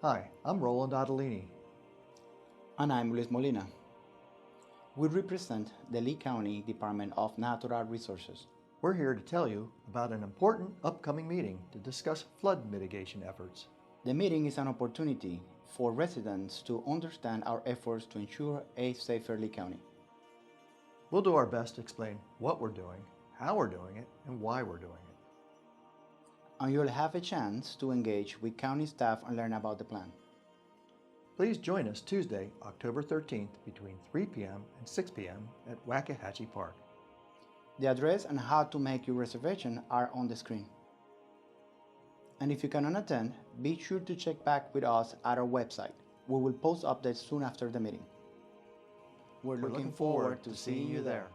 Hi, I'm Roland Ottolini. And I'm Luis Molina. We represent the Lee County Department of Natural Resources. We're here to tell you about an important upcoming meeting to discuss flood mitigation efforts. The meeting is an opportunity for residents to understand our efforts to ensure a safer Lee County. We'll do our best to explain what we're doing, how we're doing it, and why we're doing it. And you'll have a chance to engage with county staff and learn about the plan. Please join us Tuesday, October 13th between 3 p.m. and 6 p.m. at Waxahachie Park. The address and how to make your reservation are on the screen. And if you cannot attend, be sure to check back with us at our website. We will post updates soon after the meeting. We're looking forward to seeing you there.